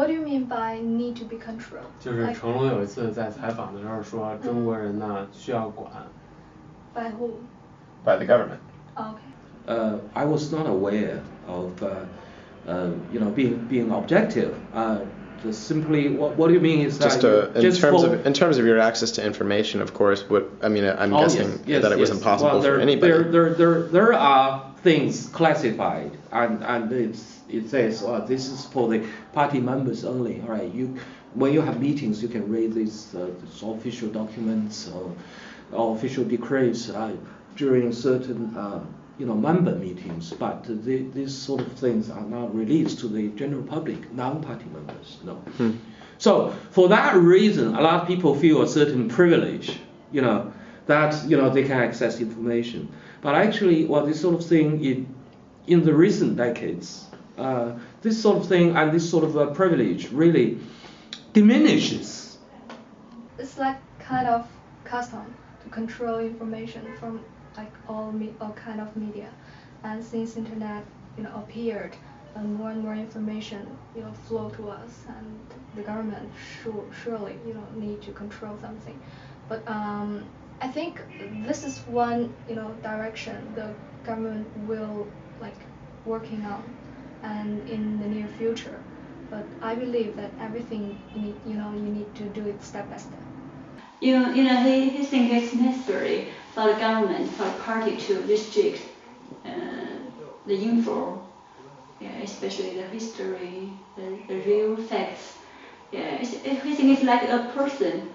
What do you mean by need to be controlled? 就是成龙有一次在采访的时候说，中国人呢需要管。By who? By the government. Okay. I was not aware of, being objective. Just simply, what do you mean is just that in terms of your access to information, of course. I'm guessing yes, that it was impossible for anybody. There are things classified, and it says this is for the party members only. All right, when you have meetings, you can read these official documents or official decrees during certain member meetings, but these sort of things are not released to the general public, non-party members. No. So for that reason, a lot of people feel a certain privilege, that they can access information. But actually, this sort of thing in the recent decades, this sort of thing and this sort of privilege really diminishes. It's like kind of custom to control information from like all kind of media, and since internet appeared, more and more information flow to us, and the government surely need to control something. But I think this is one direction the government will like working on, and in the near future. But I believe that everything you need to do it step by step. He thinks it's necessary for the government, for the party to restrict the info, especially the history, the real facts. He thinks it's like a person,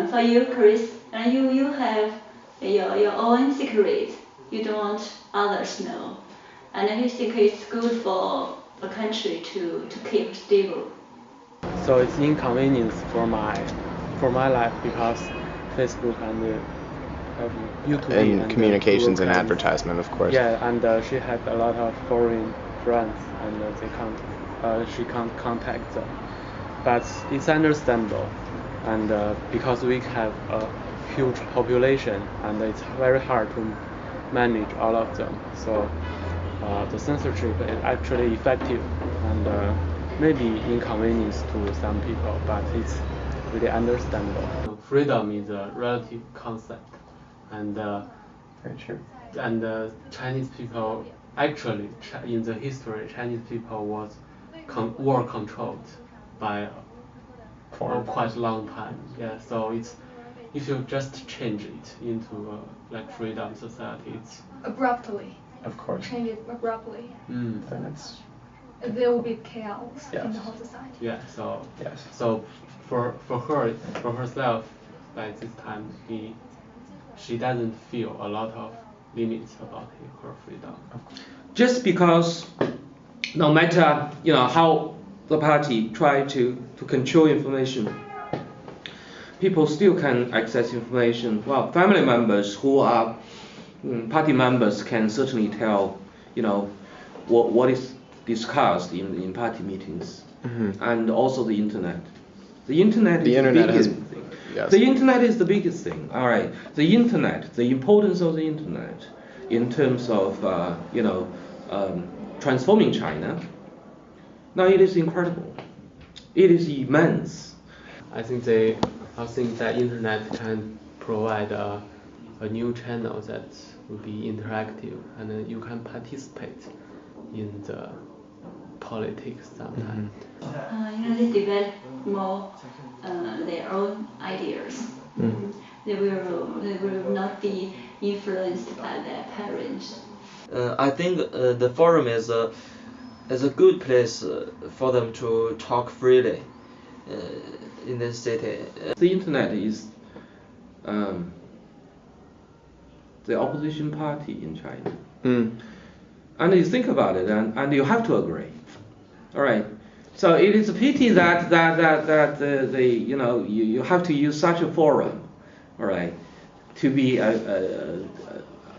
for you, Chris, and you have your own secret. You don't want others know, and he thinks it's good for a country to keep stable. So it's inconvenience for my life because Facebook and YouTube and communications and advertisement, of course. Yeah, and she had a lot of foreign friends, and she can't contact them. But it's understandable, and because we have a huge population, and it's very hard to manage all of them. So the censorship is actually effective, and maybe inconvenience to some people, but it's really understandable. Freedom is a relative concept, and very true. And Chinese people actually in the history, Chinese people were controlled by for quite a long time. Yeah, so if you just change it into like freedom society, it's abruptly. Of course. Change it abruptly. Then there will be chaos in the whole society. Yeah. So yes. So for herself, like this time, she doesn't feel a lot of limits about her freedom. Just because, no matter how the party try to control information, people still can access information. Well, family members who are party members can certainly tell, what is discussed in party meetings, and also the internet. The internet is the biggest thing. Yes. The internet is the biggest thing. All right. The internet, the importance of the internet in terms of transforming China. Now it is incredible. It is immense. I think that internet can provide a new channel that will be interactive, and then you can participate in the politics sometimes. They develop more their own ideas. They will not be influenced by their parents. I think the forum is a good place for them to talk freely in this city. The internet is the opposition party in China. And you think about it, and you have to agree. All right. So it is a pity that you have to use such a forum, all right, to be a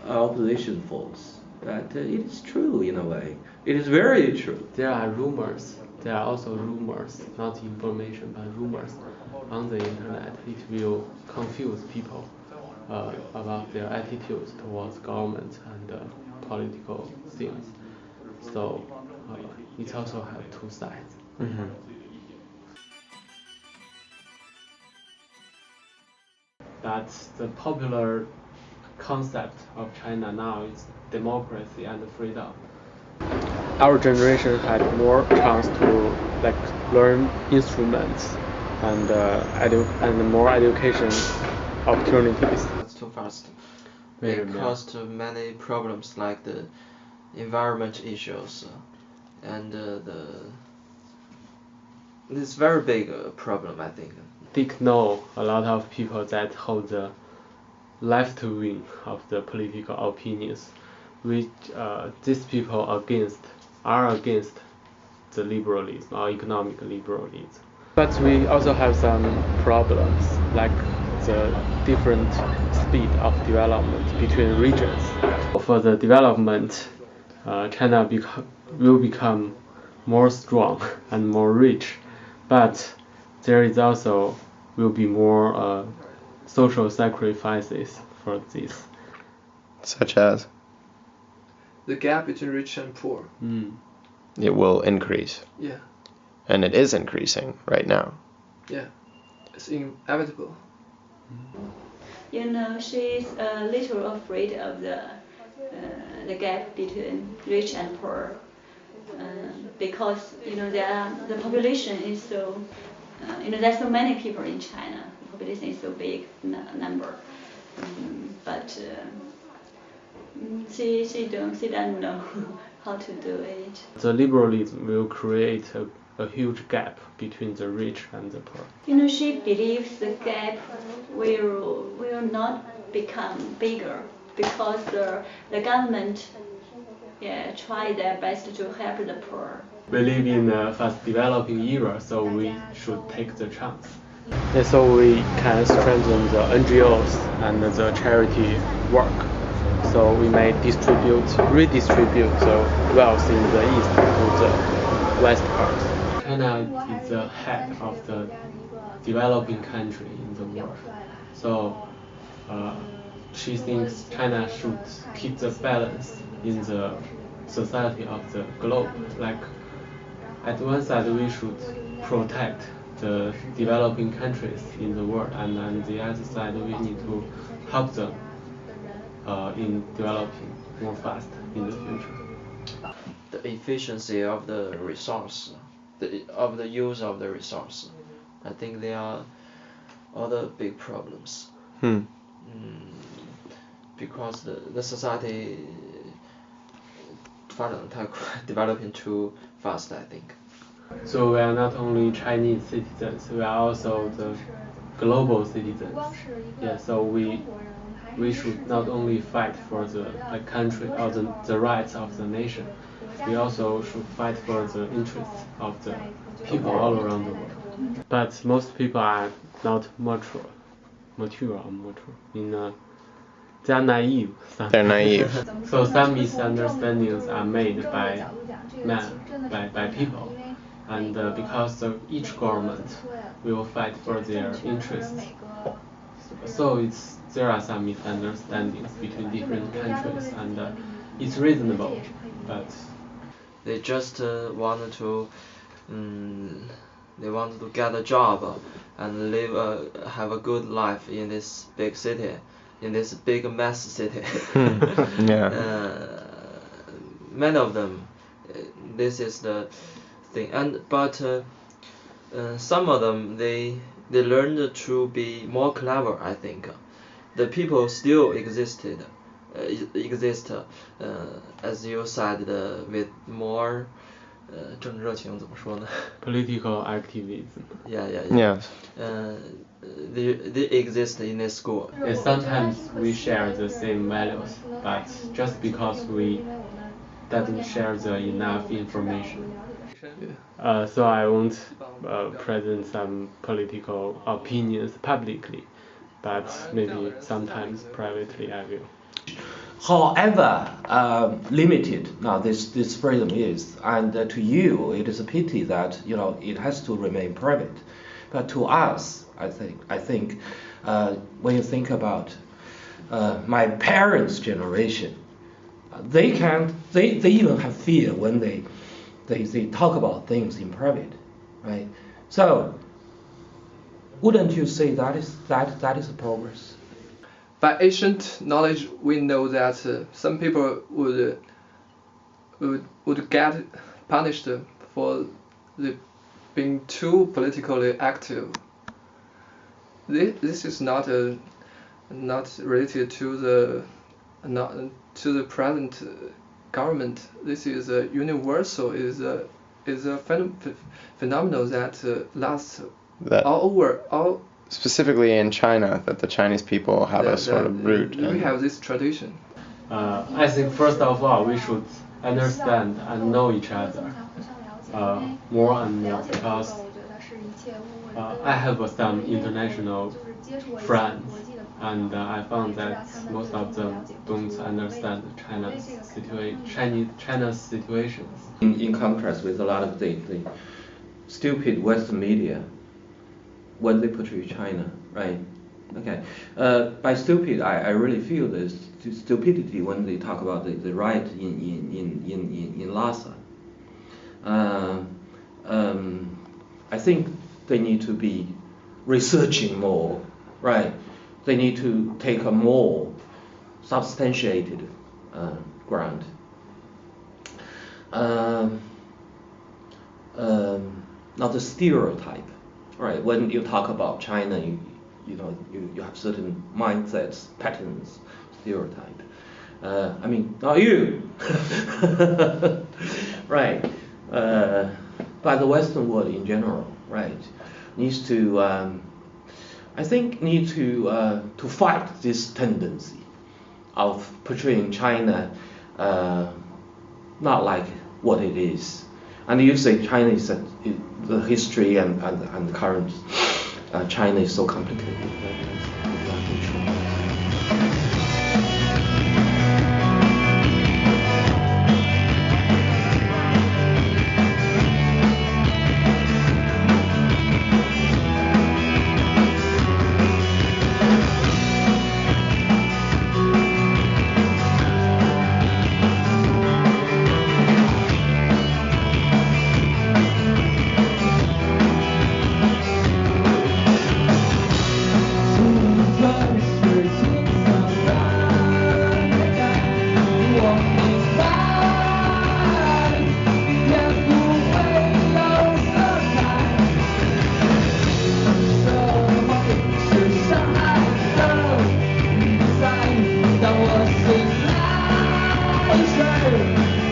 opposition force. But it is true in a way. It is very true. There are rumors. There are also rumors, not information, but rumors on the internet. It will confuse people about their attitudes towards government and political things. So it also has two sides. Mhm. But the popular concept of China now is democracy and freedom. Our generation had more chance to like learn instruments and and more education opportunities. That's too fast. Very It caused many problems like the environment issues and this very big problem, I think. Dick know a lot of people that hold the left wing of the political opinions, which these people are against the liberalism or economic liberalism. But we also have some problems like the different speed of development between regions. For the development, China will become more strong and more rich, but there is also will be more social sacrifices for this. Such as The gap between rich and poor. it will increase, Yeah, and it is increasing right now. yeah. It's inevitable. You know, she's a little afraid of the gap between rich and poor because the population is so there's so many people in China. The population is so big number, but she doesn't know how to do it. The liberalism will create a huge gap between the rich and the poor. She believes the gap will not become bigger because the government try their best to help the poor. We live in a fast developing era, so we should take the chance. And so we can strengthen the NGOs and the charity work. So we may redistribute the wealth in the east to the west part. China is the head of the developing country in the world. So she thinks China should keep the balance in the society of the globe. Like at one side we should protect the developing countries in the world, and on the other side we need to help them in developing more fast in the future. The efficiency of the resource, of the use of the resource, I think they are other big problems. Because the society developing too fast, I think. So we are not only Chinese citizens, we are also the global citizens. Yeah, so we should not only fight for the country or the rights of the nation, we also should fight for the interests of the people all around the world. But most people are not mature. They are naive. They're naive. So some misunderstandings are made by people, and because each government will fight for their interests. So there are some misunderstandings between different countries, and it's reasonable, but they just wanted to get a job and have a good life in this big city, in this big mass city. Many of them, this is the thing, but some of them they learned to be more clever. I think the people still exist, as you said, with more 政治热情怎么说呢? Political activism. Yes. They exist in a school. And sometimes we share the same values, but just because we doesn't share the enough information. So I won't present some political opinions publicly, but maybe sometimes privately I will. However limited now this freedom is, and to you it is a pity that it has to remain private, but to us I think when you think about my parents' generation, they even have fear when they talk about things in private, right? So, wouldn't you say that is a progress? By ancient knowledge, we know that some people would get punished for being too politically active. This is not related to the present government. This is a universal, is a phenomenon that lasts That all. specifically in China, that the Chinese people have a sort of root. We have this tradition. I think first of all we should understand and know each other more and more, because I have some international friends, and I found that most of them don't understand China's situations. In contrast with a lot of the stupid Western media, when they portray China, right? Okay. By stupid, I really feel this stupidity when they talk about the riot in Lhasa. I think they need to be researching more, right? They need to take a more substantiated ground. Not a stereotype, right? When you talk about China, you have certain mindsets, patterns, stereotype. I mean, not you, right? But the Western world in general, right, needs to, I think, to fight this tendency of portraying China not like what it is. And you say China is the history and the current China is so complicated. That's exactly true.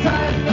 Time